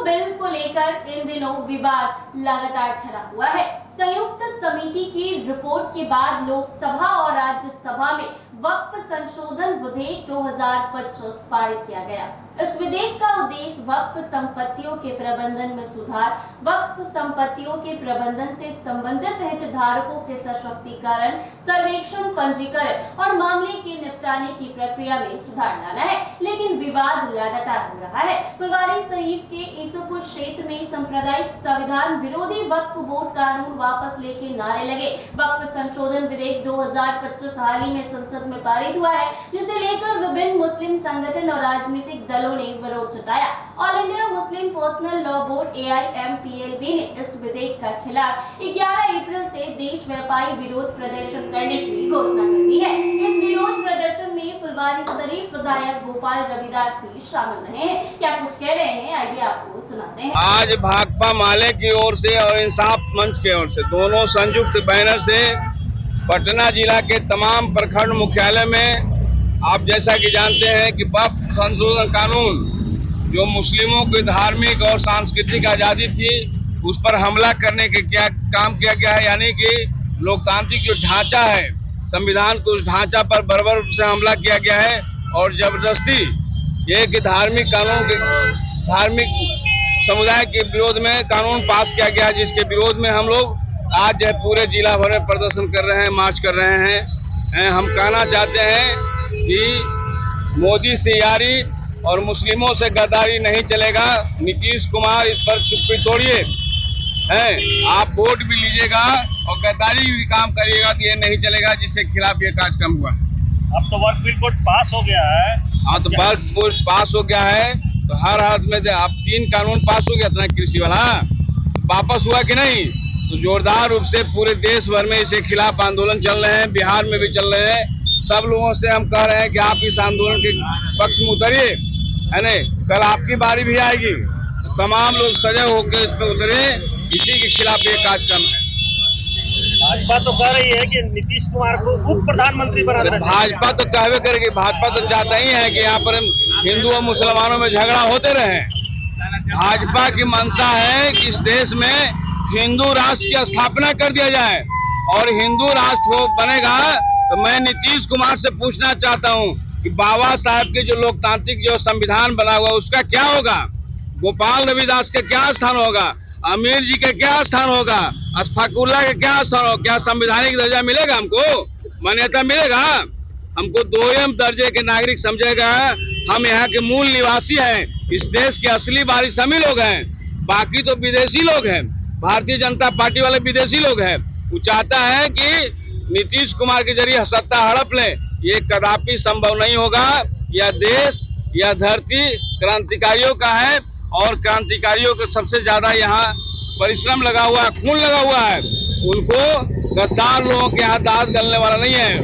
Bill को लेकर इन दिनों विवाद लगातार छड़ा हुआ है। संयुक्त समिति की रिपोर्ट के बाद लोकसभा और राज्यसभा में वक्फ संशोधन विधेयक 2025 पारित किया गया। इस विधेयक का उद्देश्य वक्फ संपत्तियों के प्रबंधन में सुधार, वक्फ संपत्तियों के प्रबंधन से संबंधित हितधारकों के सशक्तिकरण, सर्वेक्षण, पंजीकरण और मामले के निपटाने की प्रक्रिया में सुधार लाना है। लेकिन विवाद लगातार हो रहा है। फुलवारी शरीफ के ईसुपुर क्षेत्र में सांप्रदायिक संविधान विरोधी वक्फ बोर्ड कानून वापस लेके नारे लगे। वक्फ संशोधन विधेयक 2025 हाल ही में संसद में पारित हुआ है, जिसे लेकर विभिन्न मुस्लिम संगठन और राजनीतिक दलों ने विरोध जताया। All India Muslim personal law board AIMPLB ने इस विधेयक के खिलाफ 11 अप्रैल से देश व्यापी विरोध प्रदर्शन करने की घोषणा कर दी है। इस विरोध प्रदर्शन में फुलवारी शरीफ विधायक गोपाल रविदास भी शामिल रहे हैं। क्या कुछ कह रहे हैं, आइए आपको सुनाते हैं। आज भाकपा माले की ओर से और इंसाफ मंच की ओर से दोनों संयुक्त बैनर से पटना जिला के तमाम प्रखंड मुख्यालय में आप जैसा कि जानते हैं कि वक्फ संशोधन कानून जो मुस्लिमों की धार्मिक और सांस्कृतिक आज़ादी थी उस पर हमला करने के क्या काम किया गया है, यानी कि लोकतांत्रिक जो ढांचा है संविधान को उस ढांचा पर बर्बर रूप से हमला किया गया है और जबरदस्ती एक धार्मिक कानून के धार्मिक समुदाय के विरोध में कानून पास किया गया है, जिसके विरोध में हम लोग आज जो पूरे जिला भर में प्रदर्शन कर रहे हैं, मार्च कर रहे हैं। हम कहना चाहते हैं कि मोदी से यारी और मुस्लिमों से गद्दारी नहीं चलेगा। नीतीश कुमार इस पर चुप्पी तोड़िए, आप वोट भी लीजिएगा और गद्दारी भी काम करिएगा तो ये नहीं चलेगा, जिसके खिलाफ ये कार्यक्रम हुआ है। अब तो वर्क बिल कोड पास हो गया है। हाँ, तो वर्क बिल पास हो गया है तो हर हाथ में अब 3 कानून पास हो गया था कृषि वाला, वापस हुआ कि नहीं? तो जोरदार रूप से पूरे देश भर में इसके खिलाफ आंदोलन चल रहे हैं, बिहार में भी चल रहे हैं। सब लोगों से हम कह रहे हैं कि आप इस आंदोलन के पक्ष में उतरिए, है नहीं? कल आपकी बारी भी आएगी, तो तमाम लोग सजग होकर इस पर उतरे। इसी के खिलाफ ये कार्यक्रम है। भाजपा तो कह रही है कि नीतीश कुमार को उप प्रधानमंत्री बना देना चाहिए। भाजपा तो कहवे करेगी, भाजपा तो चाहता ही है कि यहाँ पर हिंदू और मुसलमानों में झगड़ा होते रहे। भाजपा की मंशा है कि इस देश में हिंदू राष्ट्र की स्थापना कर दिया जाए और हिंदू राष्ट्र हो बनेगा तो मैं नीतीश कुमार से पूछना चाहता हूं कि बाबा साहब के जो लोकतांत्रिक जो संविधान बना हुआ उसका क्या होगा? गोपाल रविदास का क्या स्थान होगा? अमीर जी का क्या स्थान होगा? अशफाकुल्लाह का क्या स्थान होगा? क्या संवैधानिक दर्जा मिलेगा? हमको मान्यता मिलेगा? हमको 2M दर्जे के नागरिक समझेगा? हम यहाँ के मूल निवासी हैं, इस देश के असली वारिस हम ही लोग हैं, बाकी तो विदेशी लोग हैं। भारतीय जनता पार्टी वाले विदेशी लोग हैं। वो चाहता है कि नीतीश कुमार के जरिए सत्ता हड़प ले, ये कदापि संभव नहीं होगा। यह देश, यह धरती क्रांतिकारियों का है और क्रांतिकारियों का सबसे ज्यादा यहाँ परिश्रम लगा हुआ है, खून लगा हुआ है। उनको गद्दार लोगों के यहाँ दांत गलने वाला नहीं है।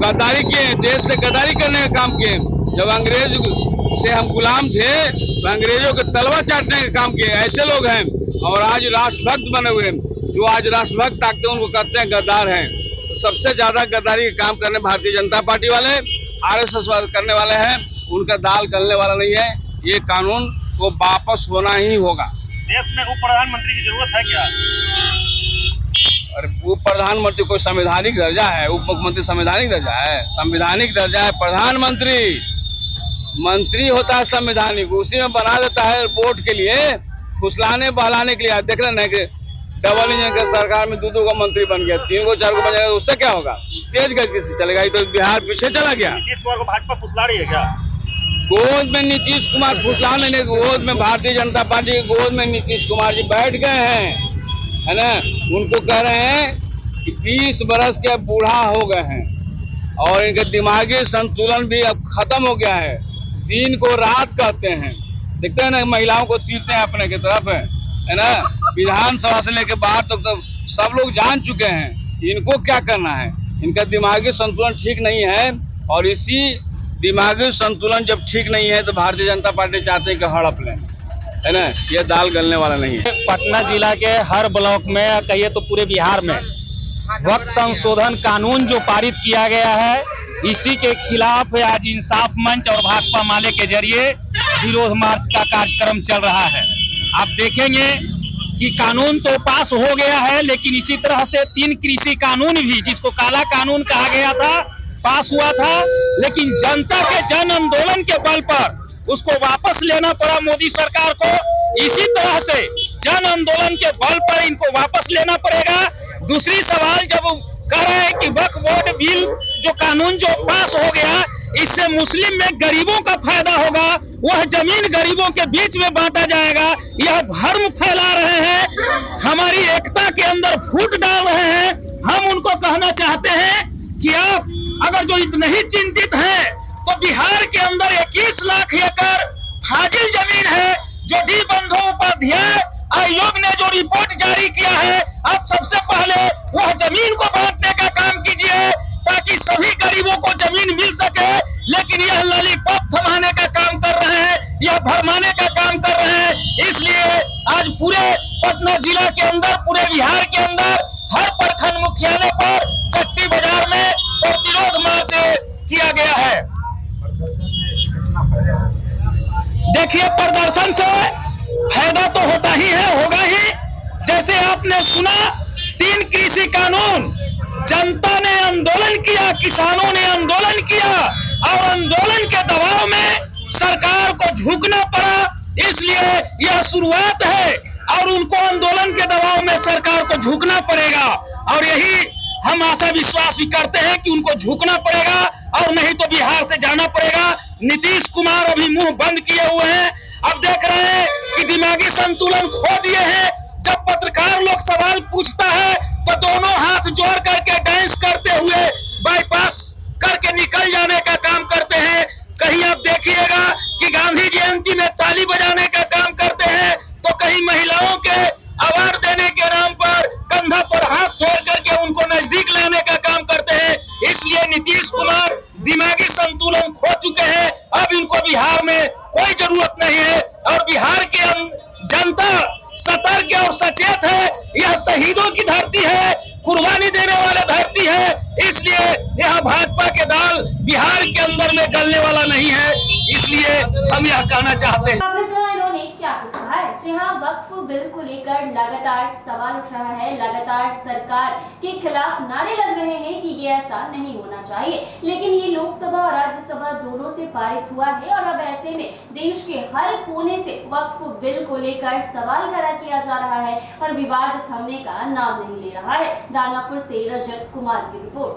गद्दारी किए, देश से गद्दारी करने का काम किए। जब अंग्रेज से हम गुलाम थे तो अंग्रेजों के तलवा चाटने का काम किए, ऐसे लोग हैं। और आज राष्ट्रभक्त बने हुए हैं, जो आज राष्ट्रभक्त ताकते हैं उनको कहते हैं गद्दार हैं। तो सबसे ज्यादा गद्दारी का काम करने भारतीय जनता पार्टी वाले, RSS वाले करने वाले हैं। उनका दाल गलने वाला नहीं है। ये कानून को वापस होना ही होगा। देश में उप प्रधानमंत्री की जरूरत है क्या? अरे उप प्रधानमंत्री कोई संवैधानिक दर्जा है? उप मुख्यमंत्री संवैधानिक दर्जा है? संवैधानिक दर्जा है प्रधानमंत्री। मंत्री होता है संवैधानिक, उसी में बना देता है वोट के लिए, फुसलाने बहलाने के लिए। देख रहे हैं कि डबल इंजन के सरकार में 2 को मंत्री बन गया, 3 को 4 को बन जाएगा, उससे क्या होगा? तेज गति से चलेगा। तो इस बिहार पीछे चला गया। नीतीश कुमार को भाजपा फुसला रही है क्या? गोद में नीतीश कुमार फुसला लेने, गोद में भारतीय जनता पार्टी की गोद में नीतीश कुमार जी बैठ गए हैं, है ना? उनको कह रहे हैं कि 20 बरस के अब बूढ़ा हो गए हैं और इनके दिमागी संतुलन भी अब खत्म हो गया है। दिन को रात कहते हैं, देखते हैं ना, महिलाओं को तीरते हैं अपने की तरफ, है ना? विधानसभा से लेके बाहर तक तो सब लोग जान चुके हैं इनको क्या करना है। इनका दिमागी संतुलन ठीक नहीं है और इसी दिमागी संतुलन जब ठीक नहीं है तो भारतीय जनता पार्टी चाहते हैं कि हड़प लें, है ना? ये दाल गलने वाला नहीं है। पटना जिला के हर ब्लॉक में, कहिए तो पूरे बिहार में वक्फ संशोधन कानून जो पारित किया गया है, इसी के खिलाफ आज इंसाफ मंच और भाकपा माले के जरिए विरोध मार्च का कार्यक्रम चल रहा है। आप देखेंगे कि कानून तो पास हो गया है, लेकिन इसी तरह से 3 कृषि कानून भी, जिसको काला कानून कहा गया था, पास हुआ था, लेकिन जनता के जन आंदोलन के बल पर उसको वापस लेना पड़ा मोदी सरकार को। इसी तरह से जन आंदोलन के बल पर इनको वापस लेना पड़ेगा। दूसरी सवाल जब कह रहे हैं कि वक्फ बोर्ड बिल जो कानून जो पास हो गया, इससे मुस्लिम में गरीबों का फायदा होगा, वह जमीन गरीबों के बीच में बांटा जाएगा, यह भ्रम फैला रहे हैं, हमारी एकता के अंदर फूट डाल रहे हैं। हम उनको कहना चाहते हैं कि आप अगर जो इतने ही चिंतित हैं तो बिहार के अंदर 21 लाख एकड़ फाजिल जमीन है, जो डी बंदोपाध्याय आयोग ने जो रिपोर्ट जारी किया है, आप सबसे पहले वह जमीन को बांटने का काम कीजिए ताकि सभी गरीबों को जमीन मिल सके। लेकिन यह लॉलीपॉप थमाने का काम कर रहे हैं, यह भरमाने का काम कर रहे हैं। इसलिए आज पूरे पटना जिला के अंदर, पूरे बिहार के अंदर हर प्रखंड मुख्यालय पर, चट्टी बाजार में प्रतिरोध मार्च किया गया है। देखिए, प्रदर्शन से फायदा तो होता ही है, होगा ही। जैसे आपने सुना, 3 कृषि कानून, जनता ने आंदोलन किया, किसानों ने आंदोलन किया और आंदोलन के दबाव में सरकार को झुकना पड़ा। इसलिए यह शुरुआत है और उनको आंदोलन के दबाव में सरकार को झुकना पड़ेगा, और यही हम आशा विश्वास भी करते हैं कि उनको झुकना पड़ेगा, और नहीं तो बिहार से जाना पड़ेगा। नीतीश कुमार अभी मुंह बंद किए हुए हैं। अब देख रहे हैं कि दिमागी संतुलन खो दिए हैं। जब पत्रकार लोग सवाल पूछता है तो दोनों हाथ जोड़ करके डांस करते हुए बाईपास करके निकल जाने का काम करते हैं। कहीं आप देखिएगा कि गांधी जयंती में ताली बजाने का काम करते हैं, तो कहीं महिलाओं के अवार्ड देने के नाम पर कंधा पर हाथ फेर करके उनको नजदीक लाने का काम करते हैं। इसलिए नीतीश कुमार दिमागी संतुलन खो चुके हैं। अब इनको बिहार में कोई जरूरत नहीं है, और बिहार की जनता सतर्क और सचेत है। यह शहीदों की धरती है, कुर्बानी देने वाला धरती है। इसलिए यह भाजपा के दाल बिहार के अंदर में गलने वाला नहीं है। इसलिए हम यह कहना चाहते हैं। आपने सुना इन्होंने क्या कुछ कहा है। जी हाँ, वक्फ बिल को लेकर लगातार सवाल उठ रहा है, लगातार सरकार के खिलाफ नारे लग रहे हैं कि ये ऐसा नहीं होना चाहिए, लेकिन ये लोकसभा और राज्यसभा दोनों से पारित हुआ है, और अब ऐसे में देश के हर कोने से वक्फ बिल को लेकर सवाल खड़ा किया जा रहा है और विवाद थमने का नाम नहीं ले रहा है। दानापुर से रजत कुमार की रिपोर्ट।